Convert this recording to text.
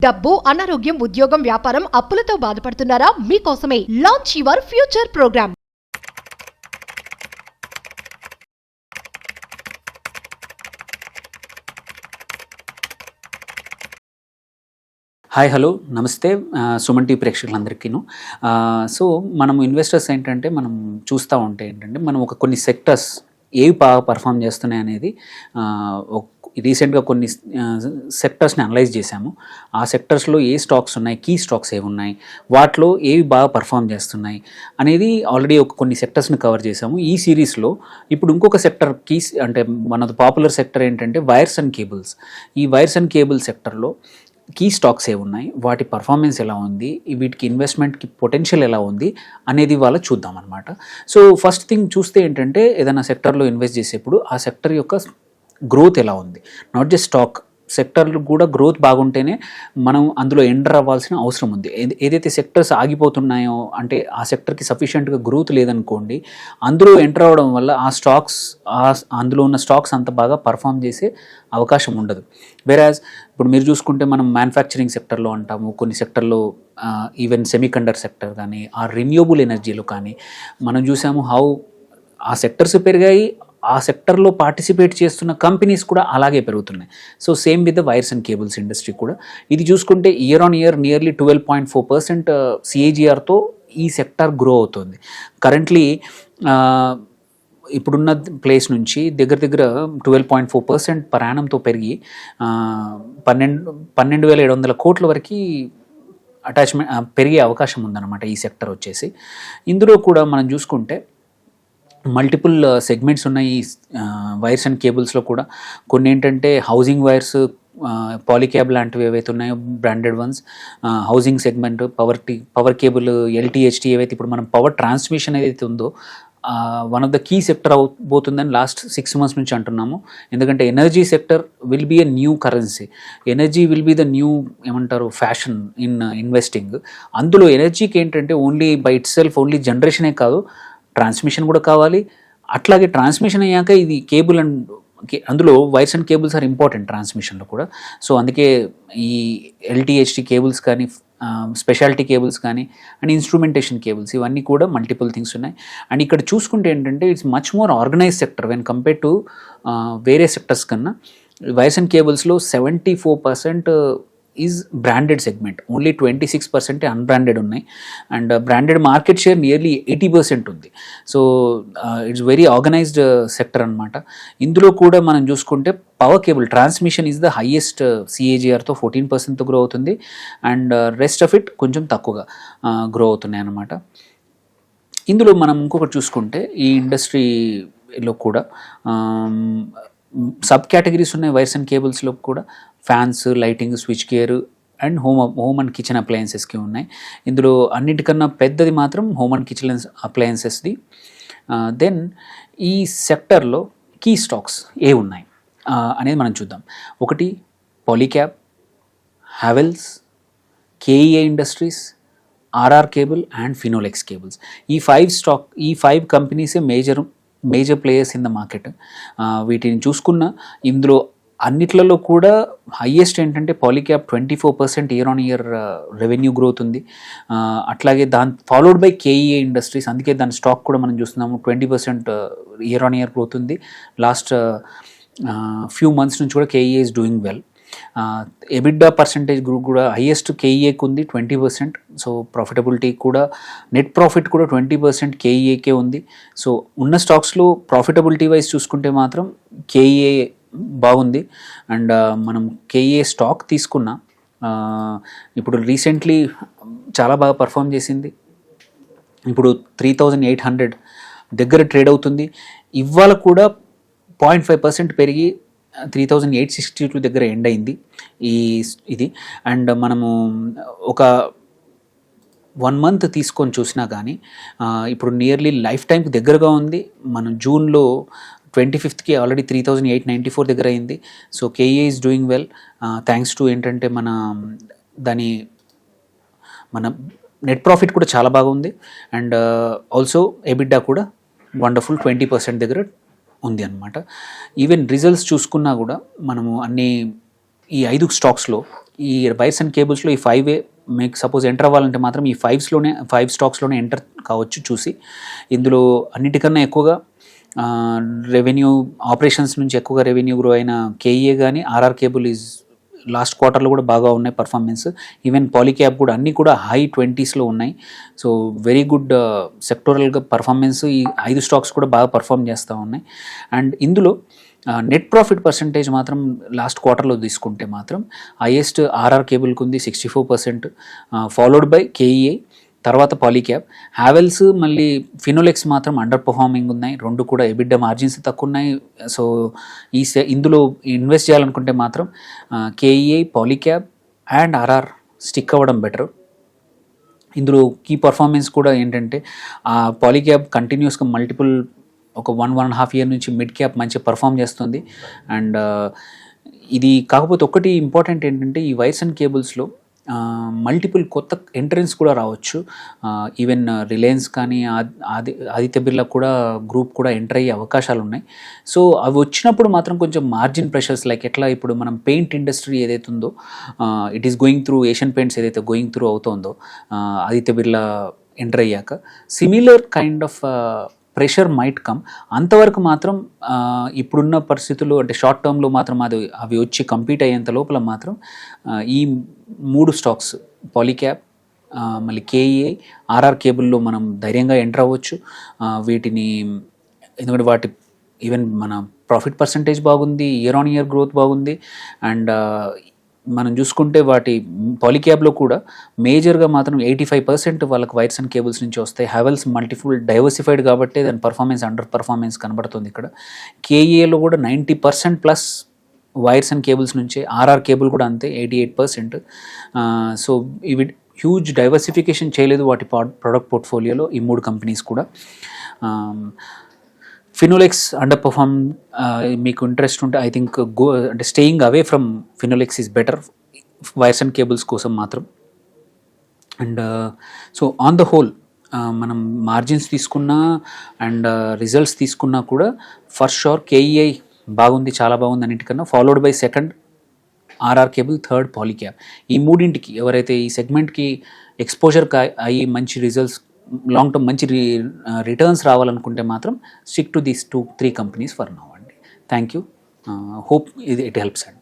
డబ్బు, అనారోగ్యం, ఉద్యోగం, వ్యాపారం, అప్పులతో బాధపడుతున్నారా? మీకోసమే launch your future program. Hi hello నమస్తే సుమన్ టీవీ ప్రేక్షకులందరికీను. సో మనం ఇన్వెస్టర్స్ ఏంటంటే మనం చూస్తూ ఉంటే ఏంటంటే మనం కొన్ని సెక్టర్స్ ఏవి బాగా పర్ఫామ్ చేస్తున్నాయి అనేది రీసెంట్గా కొన్ని సెక్టర్స్ని అనలైజ్ చేశాము. ఆ సెక్టర్స్లో ఏ స్టాక్స్ ఉన్నాయి, కీ స్టాక్స్ ఏవి ఉన్నాయి, వాటిలో ఏవి బాగా పర్ఫామ్ చేస్తున్నాయి అనేది ఆల్రెడీ కొన్ని సెక్టర్స్ని కవర్ చేశాము. ఈ సిరీస్లో ఇప్పుడు ఇంకొక సెక్టర్ అంటే మన పాపులర్ సెక్టర్ ఏంటంటే వైర్స్ అండ్ కేబుల్స్. ఈ వైర్స్ అండ్ కేబుల్ సెక్టర్లో కీ స్టాక్స్ ఏ ఉన్నాయి, వాటి పర్ఫార్మెన్స్ ఎలా ఉంది, వీటికి ఇన్వెస్ట్మెంట్కి పొటెన్షియల్ ఎలా ఉంది అనేది వాళ్ళు చూద్దాం అనమాట. సో ఫస్ట్ థింగ్ చూస్తే ఏంటంటే ఏదైనా సెక్టర్లో ఇన్వెస్ట్ చేసేప్పుడు ఆ సెక్టర్ యొక్క గ్రోత్ ఎలా ఉంది, నాట్ జస్ట్ స్టాక్ సెక్టర్లు కూడా గ్రోత్ బాగుంటేనే మనం అందులో ఎంటర్ అవ్వాల్సిన అవసరం ఉంది. ఏదైతే సెక్టర్స్ ఆగిపోతున్నాయో అంటే ఆ సెక్టర్కి సఫిషియెంట్గా గ్రోత్ లేదనుకోండి, అందులో ఎంటర్ అవ్వడం వల్ల ఆ స్టాక్స్ అందులో ఉన్న స్టాక్స్ అంత బాగా పర్ఫామ్ చేసే అవకాశం ఉండదు. వెరాజ్ ఇప్పుడు మీరు చూసుకుంటే మనం మ్యానుఫ్యాక్చరింగ్ సెక్టర్లో అంటాము, కొన్ని సెక్టర్లో ఈవెన్ సెమీకండక్టర్ సెక్టర్ కానీ ఆ రిన్యూవబుల్ ఎనర్జీలో కానీ మనం చూసాము ఆ సెక్టర్స్ పెరిగాయి, ఆ సెక్టర్లో పార్టిసిపేట్ చేస్తున్న కంపెనీస్ కూడా అలాగే పెరుగుతున్నాయి. So same with the wires and cables industry కూడా ఇది చూసుకుంటే ఇయర్ ఆన్ ఇయర్ నియర్లీ 12.4% CAGRతో ఈ సెక్టర్ గ్రో అవుతుంది. కరెంట్లీ ఇప్పుడున్న ప్లేస్ నుంచి దగ్గర 12.4% పర్ యానంతో పెరిగి 12,700 కోట్ల వరకు అటాచ్మెంట్ పెరిగే అవకాశం ఉందన్నమాట ఈ సెక్టర్ వచ్చేసి. ఇందులో కూడా మనం చూసుకుంటే మల్టిపుల్ సెగ్మెంట్స్ ఉన్నాయి. వైర్స్ అండ్ కేబుల్స్లో కూడా కొన్ని ఏంటంటే హౌసింగ్ వైర్స్, పాలిక్యాబ్ లాంటివి ఏవైతే ఉన్నాయో branded ones, housing segment, power cable, LTHT ఏవైతే ఇప్పుడు మనం పవర్ ట్రాన్స్మిషన్ ఏదైతే ఉందో one of the key sector అవబోతుందని లాస్ట్ 6 months నుంచి అంటున్నాము. ఎందుకంటే energy sector will be a new currency, energy will be the new fashion in investing. అందులో ఎనర్జీకి ఏంటంటే only by itself only జనరేషనే కాదు, ట్రాన్స్మిషన్ కూడా కావాలి. అట్లాగే ట్రాన్స్మిషన్ అయ్యాక ఇది కేబుల్ అండ్ అందులో wires and cables are important ట్రాన్స్మిషన్లో కూడా. సో అందుకే ఈ LTHT కేబుల్స్ కానీ, స్పెషాలిటీ కేబుల్స్ కానీ అండ్ ఇన్స్ట్రుమెంటేషన్ కేబుల్స్ ఇవన్నీ కూడా మల్టిపుల్ థింగ్స్ ఉన్నాయి. అండ్ ఇక్కడ చూసుకుంటే ఏంటంటే it's much more organize sector when compare to వేరే సెక్టర్స్ కన్నా. వైర్స్ అండ్ కేబుల్స్లో 74% is branded segment, only 26% unbranded ఉన్నాయి. And branded market share nearly 80% ఉంది. So it's very organised sector అనమాట. ఇందులో కూడా మనం చూసుకుంటే power cable transmission is the highest CAGRతో 14% గ్రో అవుతుంది. అండ్ రెస్ట్ ఆఫ్ ఇట్ కొంచెం తక్కువగా గ్రో అవుతున్నాయి అన్నమాట. ఇందులో మనం ఇంకొకటి చూసుకుంటే ఈ ఇండస్ట్రీలో కూడా సబ్ కేటగిరీస్ ఉన్నాయి. వైర్స్ అండ్ కేబుల్స్లో కూడా fans, lighting, switch gear and home and kitchen అప్లయన్సెస్కి ఉన్నాయి. ఇందులో అన్నిటికన్నా పెద్దది మాత్రం హోమ్ అండ్ కిచెన్ అప్లయన్సెస్ది. దెన్ ఈ సెక్టర్లో కీ స్టాక్స్ ఏ ఉన్నాయి అనేది మనం చూద్దాం. ఒకటి Polycab, Havells, KEA industries, RR cable and Finolex cables. ఈ 5 కంపెనీసే major players in the market. వీటిని చూసుకున్న ఇందులో అన్నిట్లలో కూడా హైయెస్ట్ ఏంటంటే Polycab 24% year on year revenue growth ఉంది. అట్లాగే ఫాలోడ్ బై KEA ఇండస్ట్రీస్, అందుకే దాని స్టాక్ కూడా మనం చూస్తున్నాము 20% ఇయర్ ఆన్ ఇయర్ గ్రోత్ ఉంది. లాస్ట్ ఫ్యూ మంత్స్ నుంచి కూడా KEA is doing well. EBITDA percentage group కూడా హైయెస్ట్ KEAకి ఉంది 20%. సో ప్రాఫిటబిలిటీ కూడా, నెట్ ప్రాఫిట్ కూడా 20% KEAకే ఉంది. సో ఉన్న స్టాక్స్లో ప్రాఫిటబిలిటీ వైజ్ చూసుకుంటే మాత్రం KEA బాగుంది. అండ్ మనం KEA స్టాక్ తీసుకున్న ఇప్పుడు రీసెంట్లీ చాలా బాగా పర్ఫామ్ చేసింది. ఇప్పుడు 3,800 దగ్గర ట్రేడ్ అవుతుంది. ఇవాళ కూడా 0.5% పెరిగి 3,862 దగ్గర ఎండ్ అయింది ఇది. అండ్ మనము ఒక 1 month తీసుకొని చూసినా కానీ ఇప్పుడు నియర్లీ లైఫ్ టైంకి దగ్గరగా ఉంది. మనం జూన్లో 25th ఆల్రెడీ 3,894 దగ్గర అయింది. So KEA is doing well thanks to ఏంటంటే మన నెట్ ప్రాఫిట్ కూడా చాలా బాగుంది. అండ్ ఆల్సో EBITDA కూడా వండర్ఫుల్ 20% దగ్గర ఉంది అన్నమాట. ఈవెన్ రిజల్ట్స్ చూసుకున్నా కూడా మనము అన్ని ఈ 5 స్టాక్స్లో ఈ వైర్స్ అండ్ కేబుల్స్లో ఈ 5 మీకు సపోజ్ ఎంటర్ అవ్వాలంటే మాత్రం ఈ 5 స్టాక్స్లోనే ఎంటర్ కావచ్చు చూసి. ఇందులో అన్నిటికన్నా ఎక్కువగా రెవెన్యూ ఆపరేషన్స్ నుంచి ఎక్కువగా రెవెన్యూ గ్రో అయిన కేఈఏ కానీ ఆర్ఆర్ కేబుల్ ఈజ్ లాస్ట్ క్వార్టర్లో కూడా బాగా ఉన్నాయి పర్ఫార్మెన్స్. ఈవెన్ పాలీక్యాబ్ కూడా అన్నీ కూడా హై 20sలో ఉన్నాయి. సో వెరీ గుడ్ సెక్టోరల్గా పర్ఫార్మెన్స్ ఈ 5 స్టాక్స్ కూడా బాగా పర్ఫామ్ చేస్తూ ఉన్నాయి. అండ్ ఇందులో నెట్ ప్రాఫిట్ పర్సంటేజ్ మాత్రం లాస్ట్ క్వార్టర్లో తీసుకుంటే మాత్రం హైయెస్ట్ ఆర్ఆర్ కేబుల్కి ఉంది 64%, ఫాలోడ్ బై కేఈఏ, తర్వాత పాలీక్యాబ్. హ్యావెల్స్ మళ్ళీ ఫినోలెక్స్ మాత్రం అండర్ పర్ఫార్మింగ్ ఉన్నాయి. రెండు కూడా ఎబిడ్డా మార్జిన్స్ తక్కువ ఉన్నాయి. సో ఇందులో ఇన్వెస్ట్ చేయాలనుకుంటే మాత్రం KEI, Polycab and RR stick అవ్వడం బెటర్. ఇందులో కీ పర్ఫార్మెన్స్ కూడా ఏంటంటే పాలీక్యాబ్ కంటిన్యూస్గా మల్టిపుల్ ఒక 1.5 year నుంచి మిడ్ క్యాప్ మంచిగా పర్ఫామ్ చేస్తుంది. అండ్ ఇది కాకపోతే ఒకటి ఇంపార్టెంట్ ఏంటంటే ఈ వైర్స్ అండ్ కేబుల్స్లో మల్టిపుల్ కొత్త ఎంట్రెన్స్ కూడా రావచ్చు. ఈవెన్ రిలయన్స్ కానీ ఆదిత్య బిర్లా కూడా గ్రూప్ కూడా ఎంటర్ అయ్యే అవకాశాలు ఉన్నాయి. సో అవి వచ్చినప్పుడు మాత్రం కొంచెం మార్జిన్ ప్రెషర్స్ లైక్ ఎట్లా ఇప్పుడు మనం పెయింట్ ఇండస్ట్రీ ఏదైతే ఉందో it is going through, Asian paints ఏదైతే గోయింగ్ త్రూ అవుతుందో ఆదిత్య బిర్లా ఎంటర్ అయ్యాక similar kind of pressure might come. అంతవరకు మాత్రం ఇప్పుడున్న పరిస్థితులు అంటే షార్ట్ టర్మ్లో మాత్రం అవి వచ్చి కంపీట్ అయ్యేంత లోపల మాత్రం ఈ 3 స్టాక్స్ పాలీక్యాబ్, మళ్ళీ కేఈఏ, ఆర్ఆర్ కేబుల్లో మనం ధైర్యంగా ఎంటర్ అవ్వచ్చు. వీటిని ఎందుకంటే వాటి ఈవెన్ మన ప్రాఫిట్ పర్సంటేజ్ బాగుంది, ఇయర్ ఆన్ ఇయర్ గ్రోత్ బాగుంది. అండ్ మనం చూసుకుంటే వాటి పాలీక్యాబ్లో కూడా మేజర్గా మాత్రం 85% వాళ్ళకి వైర్స్ అండ్ కేబుల్స్ నుంచి వస్తాయి. హ్యావెల్స్ మల్టిపుల్ డైవర్సిఫైడ్ కాబట్టి దాని పర్ఫార్మెన్స్ అండర్ పర్ఫార్మెన్స్ కనబడుతుంది ఇక్కడ. కేఈఏలో కూడా 90%+ వైర్స్ అండ్ కేబుల్స్ నుంచే, ఆర్ఆర్ కేబుల్ కూడా అంతే 88%. సో ఇవి హ్యూజ్ డైవర్సిఫికేషన్ చేయలేదు వాటి ప్రొడక్ట్ పోర్ట్ఫోలియోలో ఈ 3 కంపెనీస్ కూడా. ఫినోలెక్స్ అండర్ పర్ఫార్మ్, మీకు ఇంట్రెస్ట్ ఉంటే ఐ థింక్ అంటే staying away from Finolex is better wires and cables కోసం మాత్రం. And so on the whole మనం మార్జిన్స్ తీసుకున్నా అండ్ రిజల్ట్స్ తీసుకున్నా కూడా ఫస్ట్ షోర్ కేఈఐ బాగుంది, చాలా బాగుంది అన్నిటికన్నా, followed by second RR cable, third Polycab. ఈ మూడింటికి ఎవరైతే ఈ సెగ్మెంట్కి ఎక్స్పోజర్ అయ్యి మంచి రిజల్ట్స్ లాంగ్ టర్మ్ మంచి రిటర్న్స్ రావాలనుకుంటే మాత్రం stick to these 2-3 companies for now అండి. Thank you. Hope it helps అండి.